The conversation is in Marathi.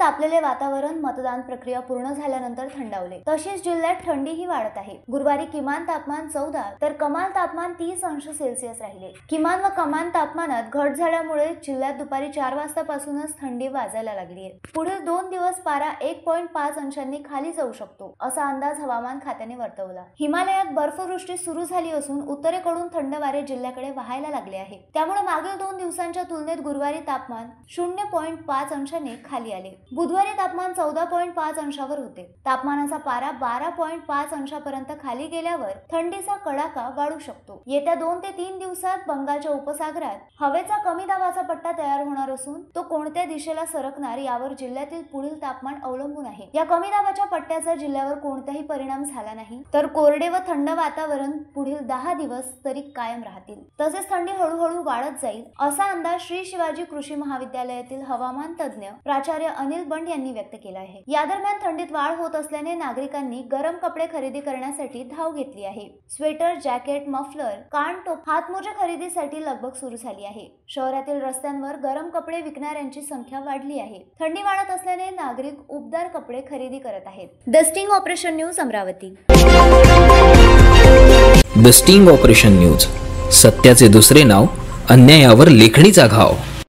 तापलेले वातावरण मतदान प्रक्रिया पूर्ण झाल्यानंतर थंडावले। तसेच जिल्ह्यात थंडीही वाढत आहे। गुरुवारी किमान तापमान 14 तर कमाल तापमान 30 अंश सेल्सिअस राहिले। किमान व कमाल तापमानात घट झाल्यामुळे जिल्ह्यात दुपारी 4 वाजतापासूनच थंडी वाजायला लागली आहे। पुढील 2 दिवस पारा 1.5 अंशांनी खाली जाऊ शकतो असा अंदाज हवामान खात्याने वर्तवला। हिमालयात बर्फवृष्टी सुरू झाली असून उत्तरेकडून थंड वारे जिल्ह्याकडे वाहायला लागले आहे। त्यामुळे मागील 2 दिवसांच्या तुलनेत गुरुवारी तापमान 0.5 अंशांनी खाली आले। बुधवारी तापमान 14.5 अंशावर होते। तापमानाचा पारा 12.5 अंशापर्यंत खाली गेल्यावर थंडीचा कडाका वाढू शकतो। येत्या 2 ते 3 दिवसात बंगालच्या उपसागरात हवेचा कमी दाबाचा पट्टा तयार होणार असून तो कोणत्या दिशेला सरकणार यावर जिल्ह्यातील पुढील तापमान अवलंबून आहे। या कमी दाबाच्या पट्ट्याचा जिल्ह्यावर कोणताही परिणाम झाला नाही तर कोरडे व थंड वातावरण पुढील 10 दिवस तरी कायम राहतील। तसेच थंडी हळूहळू वाढत जाईल असा अंदाज श्री शिवाजी कृषी महाविद्यालयातील हवामान तज्ञ प्राचार्य अनिल बंड यांनी व्यक्त केला आहे। या दरम्यान थंडीत वाढ होत असल्याने नागरिकांनी गरम कपडे खरेदी करण्यासाठी धाव घेतली आहे। स्वेटर, जॅकेट, मफलर, कान टोप, हातमोजे खरेदीसाठी लगबग सुरू झाली आहे। शहरातील रस्त्यांवर गरम कपडे विकणाऱ्यांची संख्या वाढली आहे। थंडी वाढत असल्याने नागरिक उबदार कपडे खरेदी करत आहेत। The sting operation news Amravati. The sting operation news, सत्याचे दुसरे नाव, अन्यायावर लेखणीचा घाव।